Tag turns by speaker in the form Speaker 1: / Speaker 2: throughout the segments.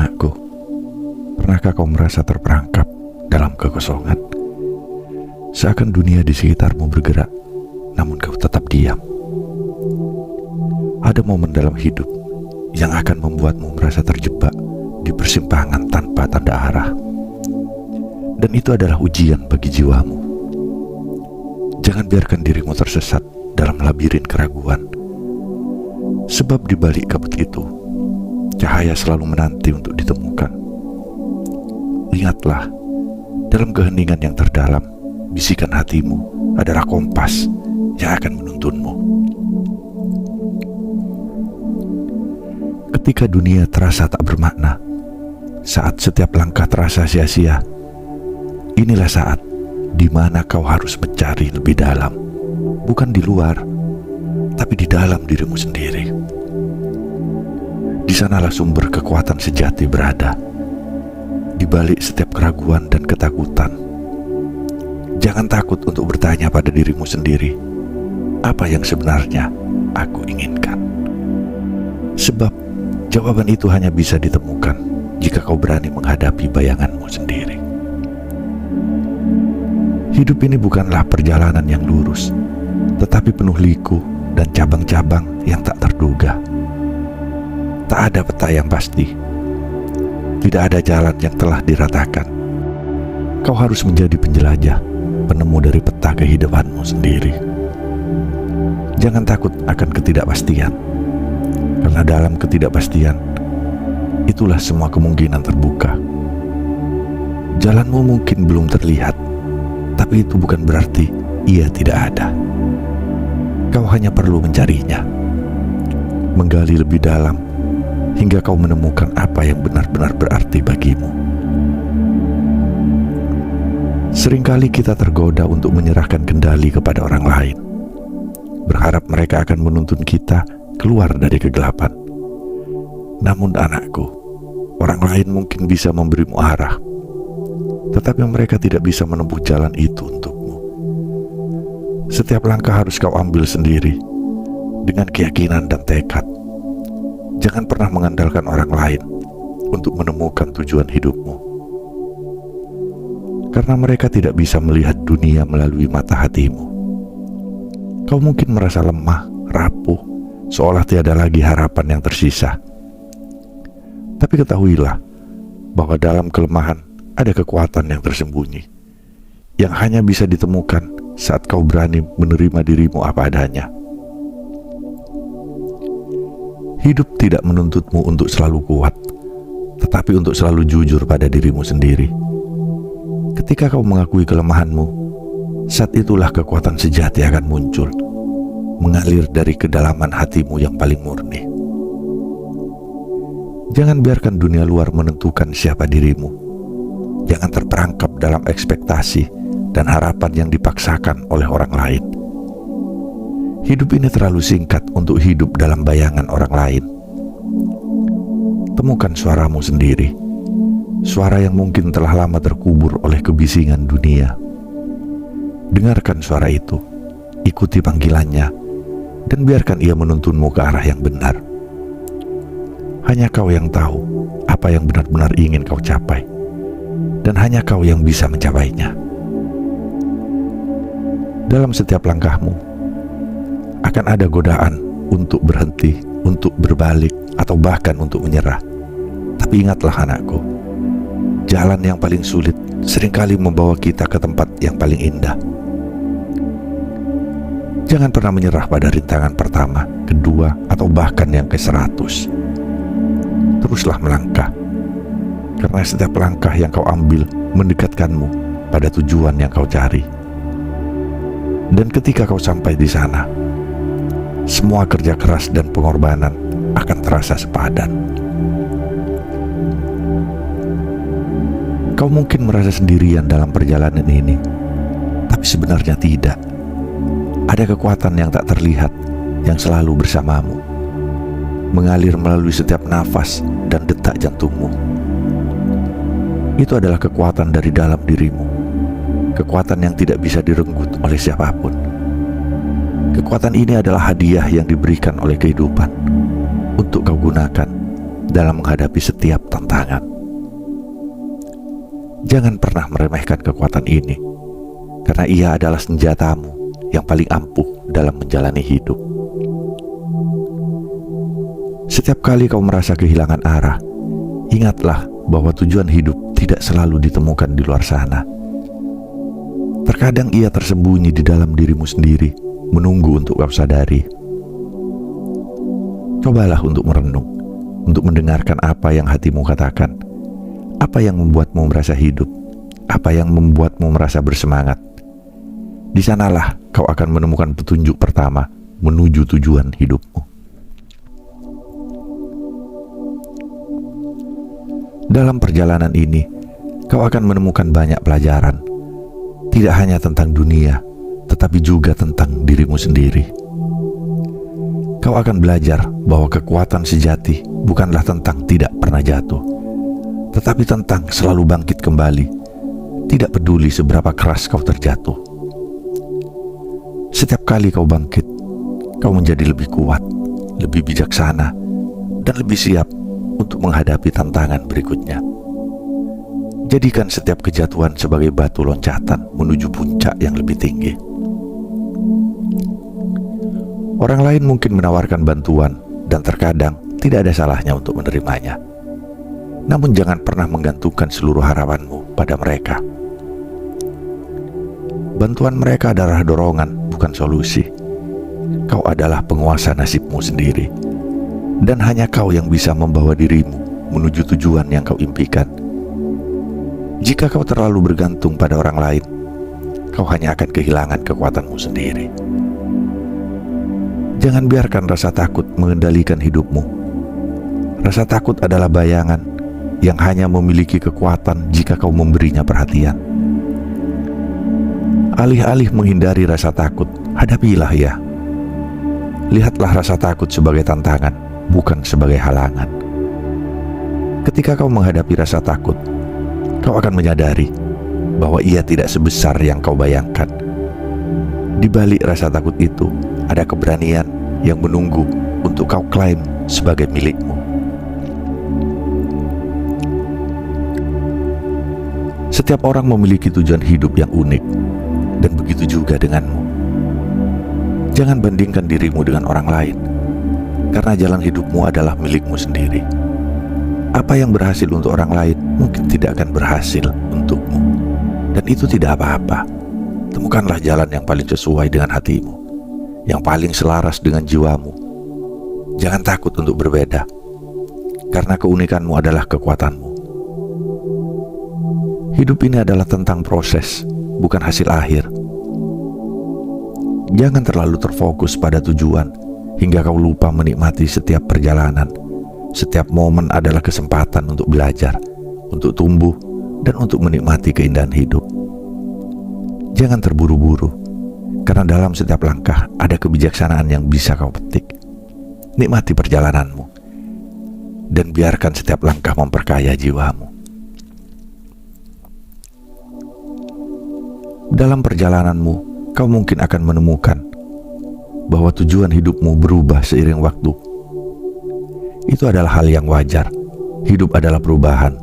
Speaker 1: anakku, pernahkah kau merasa terperangkap dalam kekosongan? Seakan dunia di sekitarmu bergerak, namun kau tetap diam. Ada momen dalam hidup yang akan membuatmu merasa terjebak di persimpangan tanpa tanda arah. Dan itu adalah ujian bagi jiwamu. Jangan biarkan dirimu tersesat dalam labirin keraguan. Sebab di balik kabut itu, cahaya selalu menanti untuk ditemukan. Ingatlah, dalam keheningan yang terdalam, bisikan hatimu adalah kompas yang akan menuntunmu. Ketika dunia terasa tak bermakna, saat setiap langkah terasa sia-sia, inilah saat di mana kau harus mencari lebih dalam, bukan di luar, tapi di dalam dirimu sendiri. Di sanalah sumber kekuatan sejati berada, di balik setiap keraguan dan ketakutan. Jangan takut untuk bertanya pada dirimu sendiri, apa yang sebenarnya aku inginkan? Sebab jawaban itu hanya bisa ditemukan jika kau berani menghadapi bayanganmu sendiri. Hidup ini bukanlah perjalanan yang lurus, tetapi penuh liku dan cabang-cabang yang tak terduga. Tak ada peta yang pasti, tidak ada jalan yang telah diratakan. Kau harus menjadi penjelajah, penemu dari peta kehidupanmu sendiri. Jangan takut akan ketidakpastian, karena dalam ketidakpastian, itulah semua kemungkinan terbuka. Jalanmu mungkin belum terlihat, tapi itu bukan berarti ia tidak ada. Kau hanya perlu mencarinya, menggali lebih dalam, hingga kau menemukan apa yang benar-benar berarti bagimu. Seringkali kita tergoda untuk menyerahkan kendali kepada orang lain, berharap mereka akan menuntun kita keluar dari kegelapan. Namun anakku, orang lain mungkin bisa memberimu arah, tetapi mereka tidak bisa menempuh jalan itu untukmu. Setiap langkah harus kau ambil sendiri, dengan keyakinan dan tekad. Jangan pernah mengandalkan orang lain untuk menemukan tujuan hidupmu, karena mereka tidak bisa melihat dunia melalui mata hatimu. Kau mungkin merasa lemah, rapuh, seolah tiada lagi harapan yang tersisa. Tapi ketahuilah bahwa dalam kelemahan ada kekuatan yang tersembunyi, yang hanya bisa ditemukan saat kau berani menerima dirimu apa adanya. Hidup tidak menuntutmu untuk selalu kuat, tetapi untuk selalu jujur pada dirimu sendiri. Ketika kau mengakui kelemahanmu, saat itulah kekuatan sejati akan muncul, mengalir dari kedalaman hatimu yang paling murni. Jangan biarkan dunia luar menentukan siapa dirimu. Jangan terperangkap dalam ekspektasi dan harapan yang dipaksakan oleh orang lain. Hidup ini terlalu singkat untuk hidup dalam bayangan orang lain. Temukan suaramu sendiri, suara yang mungkin telah lama terkubur oleh kebisingan dunia. Dengarkan suara itu, ikuti panggilannya, dan biarkan ia menuntunmu ke arah yang benar. Hanya kau yang tahu apa yang benar-benar ingin kau capai, dan hanya kau yang bisa mencapainya. Dalam setiap langkahmu akan ada godaan untuk berhenti, untuk berbalik, atau bahkan untuk menyerah. Tapi ingatlah anakku, jalan yang paling sulit seringkali membawa kita ke tempat yang paling indah. Jangan pernah menyerah pada rintangan pertama, kedua, atau bahkan yang ke-100. Teruslah melangkah, karena setiap langkah yang kau ambil mendekatkanmu pada tujuan yang kau cari. Dan ketika kau sampai di sana, semua kerja keras dan pengorbanan akan terasa sepadan. Kau mungkin merasa sendirian dalam perjalanan ini, tapi sebenarnya tidak. Ada kekuatan yang tak terlihat yang selalu bersamamu, mengalir melalui setiap nafas dan detak jantungmu. Itu adalah kekuatan dari dalam dirimu, kekuatan yang tidak bisa direnggut oleh siapapun. Kekuatan ini adalah hadiah yang diberikan oleh kehidupan untuk kau gunakan dalam menghadapi setiap tantangan. Jangan pernah meremehkan kekuatan ini, karena ia adalah senjatamu yang paling ampuh dalam menjalani hidup. Setiap kali kau merasa kehilangan arah, ingatlah bahwa tujuan hidup tidak selalu ditemukan di luar sana. Terkadang ia tersembunyi di dalam dirimu sendiri, menunggu untuk kau sadari. Cobalah untuk merenung, untuk mendengarkan apa yang hatimu katakan, apa yang membuatmu merasa hidup, apa yang membuatmu merasa bersemangat. Di sanalah kau akan menemukan petunjuk pertama menuju tujuan hidupmu. Dalam perjalanan ini, kau akan menemukan banyak pelajaran, tidak hanya tentang dunia, tetapi juga tentang dirimu sendiri. Kau akan belajar bahwa kekuatan sejati bukanlah tentang tidak pernah jatuh, tetapi tentang selalu bangkit kembali, tidak peduli seberapa keras kau terjatuh. Setiap kali kau bangkit, kau menjadi lebih kuat, lebih bijaksana, dan lebih siap untuk menghadapi tantangan berikutnya. Jadikan setiap kejatuhan sebagai batu loncatan menuju puncak yang lebih tinggi. Orang lain mungkin menawarkan bantuan, dan terkadang tidak ada salahnya untuk menerimanya. Namun jangan pernah menggantungkan seluruh harapanmu pada mereka. Bantuan mereka adalah dorongan, bukan solusi. Kau adalah penguasa nasibmu sendiri, dan hanya kau yang bisa membawa dirimu menuju tujuan yang kau impikan. Jika kau terlalu bergantung pada orang lain, kau hanya akan kehilangan kekuatanmu sendiri. Jangan biarkan rasa takut mengendalikan hidupmu. Rasa takut adalah bayangan yang hanya memiliki kekuatan jika kau memberinya perhatian. Alih-alih menghindari rasa takut, hadapilah ya. Lihatlah rasa takut sebagai tantangan, bukan sebagai halangan. Ketika kau menghadapi rasa takut, kau akan menyadari bahwa ia tidak sebesar yang kau bayangkan. Di balik rasa takut itu, ada keberanian yang menunggu untuk kau klaim sebagai milikmu. Setiap orang memiliki tujuan hidup yang unik, dan begitu juga denganmu. Jangan bandingkan dirimu dengan orang lain, karena jalan hidupmu adalah milikmu sendiri. Apa yang berhasil untuk orang lain mungkin tidak akan berhasil untukmu, dan itu tidak apa-apa. Temukanlah jalan yang paling sesuai dengan hatimu, yang paling selaras dengan jiwamu. Jangan takut untuk berbeda, karena keunikanmu adalah kekuatanmu. Hidup ini adalah tentang proses, bukan hasil akhir. Jangan terlalu terfokus pada tujuan hingga kau lupa menikmati setiap perjalanan. Setiap momen adalah kesempatan untuk belajar, untuk tumbuh, dan untuk menikmati keindahan hidup. Jangan terburu-buru, karena dalam setiap langkah ada kebijaksanaan yang bisa kau petik. Nikmati perjalananmu, dan biarkan setiap langkah memperkaya jiwamu. Dalam perjalananmu, kau mungkin akan menemukan bahwa tujuan hidupmu berubah seiring waktu. Itu adalah hal yang wajar. Hidup adalah perubahan,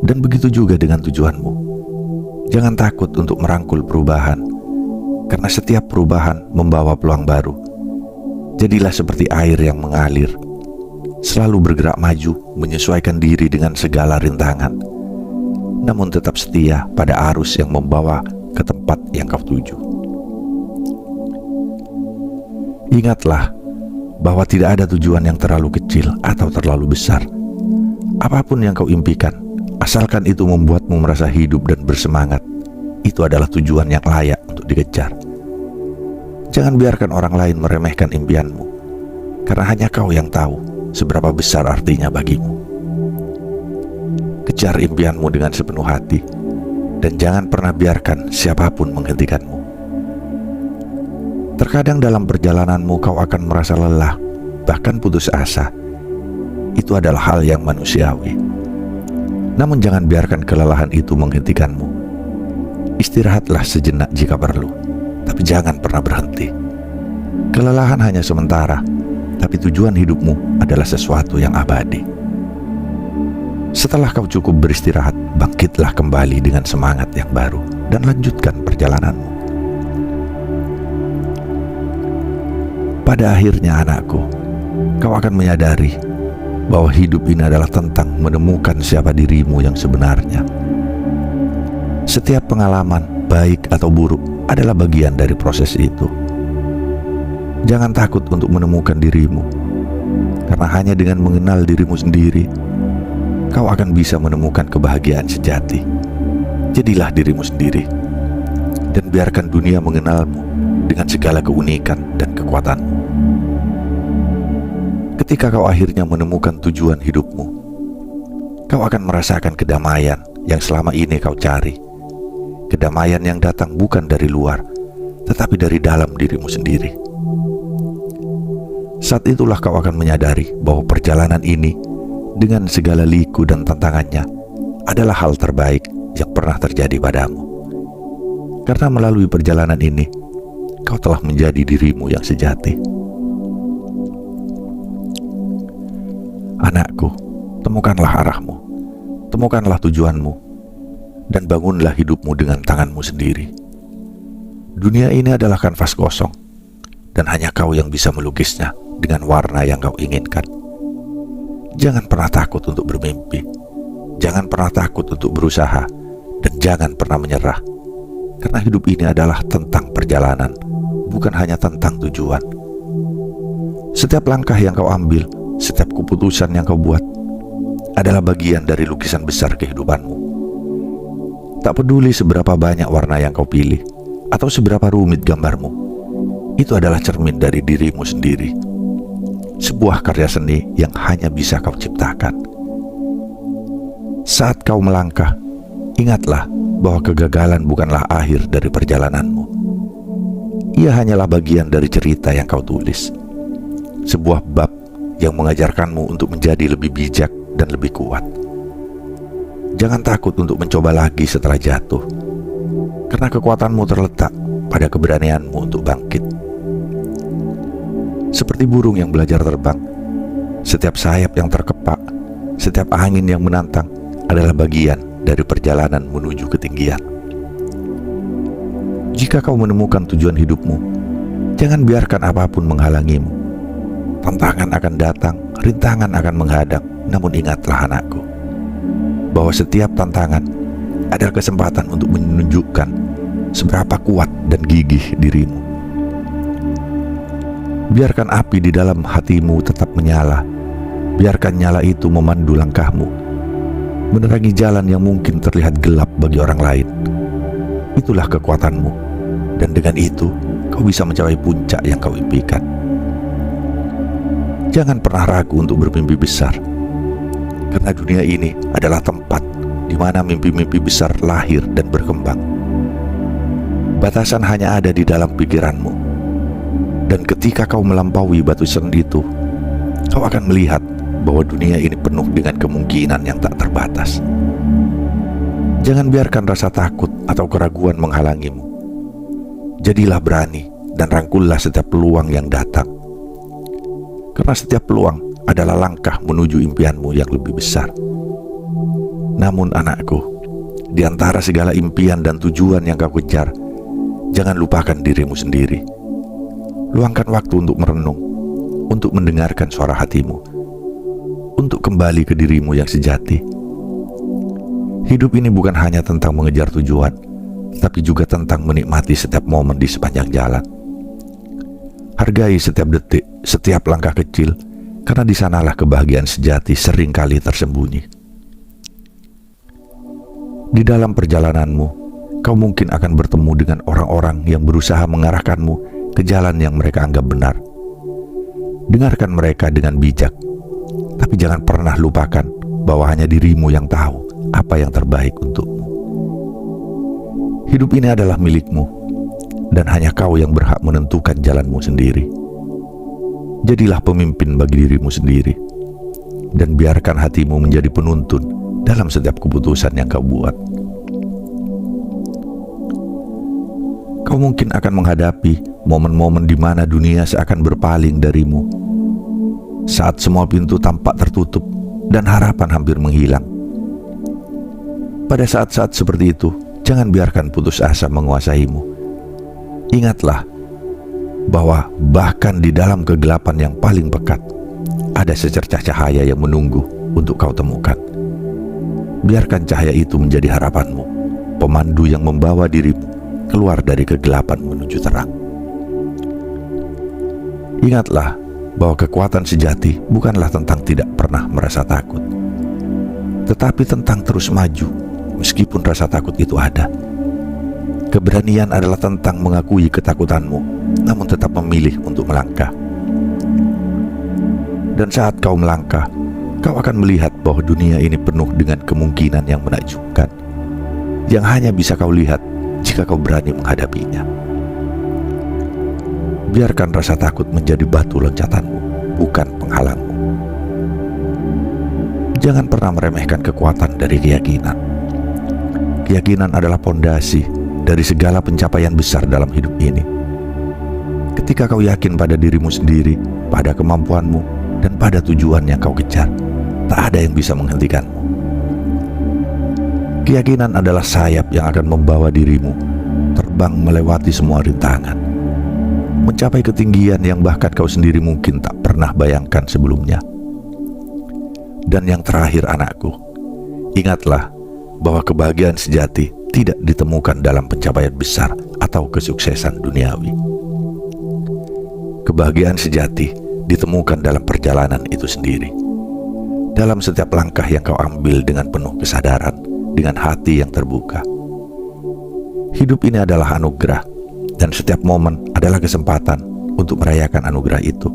Speaker 1: dan begitu juga dengan tujuanmu. Jangan takut untuk merangkul perubahan, karena setiap perubahan membawa peluang baru. Jadilah seperti air yang mengalir, selalu bergerak maju, menyesuaikan diri dengan segala rintangan, namun tetap setia pada arus yang membawa ke tempat yang kau tuju. Ingatlah bahwa tidak ada tujuan yang terlalu kecil atau terlalu besar. Apapun yang kau impikan, asalkan itu membuatmu merasa hidup dan bersemangat, itu adalah tujuan yang layak untuk dikejar. Jangan biarkan orang lain meremehkan impianmu, karena hanya kau yang tahu seberapa besar artinya bagimu. Kejar impianmu dengan sepenuh hati, dan jangan pernah biarkan siapapun menghentikanmu. Terkadang dalam perjalananmu kau akan merasa lelah, bahkan putus asa. Itu adalah hal yang manusiawi. Namun jangan biarkan kelelahan itu menghentikanmu. Istirahatlah sejenak jika perlu, tapi jangan pernah berhenti. Kelelahan hanya sementara, tapi tujuan hidupmu adalah sesuatu yang abadi. Setelah kau cukup beristirahat, bangkitlah kembali dengan semangat yang baru dan lanjutkan perjalananmu. Pada akhirnya anakku, kau akan menyadari bahwa hidup ini adalah tentang menemukan siapa dirimu yang sebenarnya. Setiap pengalaman, baik atau buruk, adalah bagian dari proses itu. Jangan takut untuk menemukan dirimu, karena hanya dengan mengenal dirimu sendiri, kau akan bisa menemukan kebahagiaan sejati. Jadilah dirimu sendiri, dan biarkan dunia mengenalmu dengan segala keunikan dan kekuatanmu. Ketika kau akhirnya menemukan tujuan hidupmu, kau akan merasakan kedamaian yang selama ini kau cari. Kedamaian yang datang bukan dari luar, tetapi dari dalam dirimu sendiri. Saat itulah kau akan menyadari bahwa perjalanan ini, dengan segala liku dan tantangannya, adalah hal terbaik yang pernah terjadi padamu. Karena melalui perjalanan ini, kau telah menjadi dirimu yang sejati. Anakku, temukanlah arahmu, temukanlah tujuanmu, dan bangunlah hidupmu dengan tanganmu sendiri. Dunia ini adalah kanvas kosong, dan hanya kau yang bisa melukisnya dengan warna yang kau inginkan. Jangan pernah takut untuk bermimpi, jangan pernah takut untuk berusaha, dan jangan pernah menyerah. Karena hidup ini adalah tentang perjalanan, bukan hanya tentang tujuan. Setiap langkah yang kau ambil, setiap keputusan yang kau buat, adalah bagian dari lukisan besar kehidupanmu. Tak peduli seberapa banyak warna yang kau pilih, atau seberapa rumit gambarmu, itu adalah cermin dari dirimu sendiri. Sebuah karya seni yang hanya bisa kau ciptakan. Saat kau melangkah, ingatlah bahwa kegagalan bukanlah akhir dari perjalananmu. Ia hanyalah bagian dari cerita yang kau tulis. Sebuah bab yang mengajarkanmu untuk menjadi lebih bijak dan lebih kuat. Jangan takut untuk mencoba lagi setelah jatuh, karena kekuatanmu terletak pada keberanianmu untuk bangkit. Seperti burung yang belajar terbang, setiap sayap yang terkepak, setiap angin yang menantang adalah bagian dari perjalanan menuju ketinggian. Jika kau menemukan tujuan hidupmu, jangan biarkan apapun menghalangimu. Tantangan akan datang, rintangan akan menghadang, namun ingatlah anakku, bahwa setiap tantangan adalah kesempatan untuk menunjukkan seberapa kuat dan gigih dirimu. Biarkan api di dalam hatimu tetap menyala. Biarkan nyala itu memandu langkahmu, menerangi jalan yang mungkin terlihat gelap bagi orang lain. Itulah kekuatanmu, dan dengan itu kau bisa mencapai puncak yang kau impikan. Jangan pernah ragu untuk bermimpi besar, karena dunia ini adalah tempat di mana mimpi-mimpi besar lahir dan berkembang. Batasan hanya ada di dalam pikiranmu. Dan ketika kau melampaui batasan itu, kau akan melihat bahwa dunia ini penuh dengan kemungkinan yang tak terbatas. Jangan biarkan rasa takut atau keraguan menghalangimu. Jadilah berani dan rangkullah setiap peluang yang datang. Karena setiap peluang adalah langkah menuju impianmu yang lebih besar. Namun anakku, di antara segala impian dan tujuan yang kau kejar, jangan lupakan dirimu sendiri. Luangkan waktu untuk merenung, untuk mendengarkan suara hatimu, untuk kembali ke dirimu yang sejati. Hidup ini bukan hanya tentang mengejar tujuan, tapi juga tentang menikmati setiap momen di sepanjang jalan. Hargai setiap detik, setiap langkah kecil, karena di sanalah kebahagiaan sejati seringkali tersembunyi. Di dalam perjalananmu, kau mungkin akan bertemu dengan orang-orang yang berusaha mengarahkanmu ke jalan yang mereka anggap benar. Dengarkan mereka dengan bijak, tapi jangan pernah lupakan bahwa hanya dirimu yang tahu apa yang terbaik untukmu. Hidup ini adalah milikmu, dan hanya kau yang berhak menentukan jalanmu sendiri. Jadilah pemimpin bagi dirimu sendiri, dan biarkan hatimu menjadi penuntun dalam setiap keputusan yang kau buat. Kau mungkin akan menghadapi momen-momen di mana dunia seakan berpaling darimu. Saat semua pintu tampak tertutup dan harapan hampir menghilang, Pada saat-saat seperti itu, jangan biarkan putus asa menguasaimu. Ingatlah bahwa bahkan di dalam kegelapan yang paling pekat, ada secercah cahaya yang menunggu untuk kau temukan. Biarkan cahaya itu menjadi harapanmu, pemandu yang membawa dirimu keluar dari kegelapan menuju terang. Ingatlah bahwa kekuatan sejati bukanlah tentang tidak pernah merasa takut, tetapi tentang terus maju meskipun rasa takut itu ada. Keberanian adalah tentang mengakui ketakutanmu, namun tetap memilih untuk melangkah. Dan saat kau melangkah, kau akan melihat bahwa dunia ini penuh dengan kemungkinan yang menakjubkan, yang hanya bisa kau lihat jika kau berani menghadapinya. Biarkan rasa takut menjadi batu loncatanmu, bukan penghalangmu. Jangan pernah meremehkan kekuatan dari keyakinan. Keyakinan adalah pondasi dari segala pencapaian besar dalam hidup ini. Ketika kau yakin pada dirimu sendiri, pada kemampuanmu, dan pada tujuan yang kau kejar, tak ada yang bisa menghentikanmu. Keyakinan adalah sayap yang akan membawa dirimu terbang melewati semua rintangan, mencapai ketinggian yang bahkan kau sendiri mungkin tak pernah bayangkan sebelumnya. Dan yang terakhir, anakku, ingatlah bahwa kebahagiaan sejati tidak ditemukan dalam pencapaian besar atau kesuksesan duniawi. Kebahagiaan sejati ditemukan dalam perjalanan itu sendiri, dalam setiap langkah yang kau ambil dengan penuh kesadaran, dengan hati yang terbuka. Hidup ini adalah anugerah, dan setiap momen adalah kesempatan untuk merayakan anugerah itu.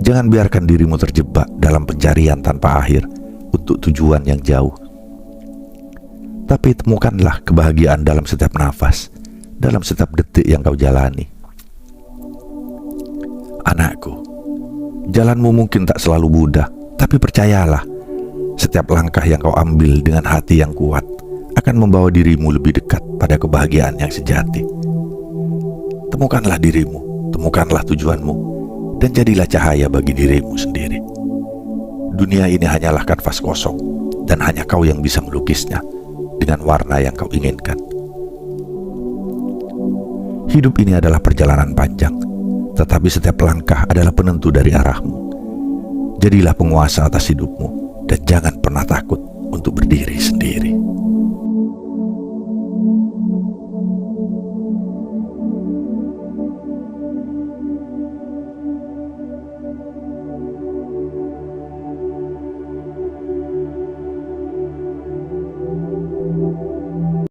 Speaker 1: Jangan biarkan dirimu terjebak dalam pencarian tanpa akhir untuk tujuan yang jauh. Tapi temukanlah kebahagiaan dalam setiap nafas, dalam setiap detik yang kau jalani. Anakku, jalanmu mungkin tak selalu mudah, tapi percayalah, setiap langkah yang kau ambil dengan hati yang kuat akan membawa dirimu lebih dekat pada kebahagiaan yang sejati. Temukanlah dirimu, temukanlah tujuanmu, dan jadilah cahaya bagi dirimu sendiri. Dunia ini hanyalah kanvas kosong, dan hanya kau yang bisa melukisnya dengan warna yang kau inginkan. Hidup ini adalah perjalanan panjang, tetapi setiap langkah adalah penentu dari arahmu. Jadilah penguasa atas hidupmu, dan jangan pernah takut untuk berdiri sendiri.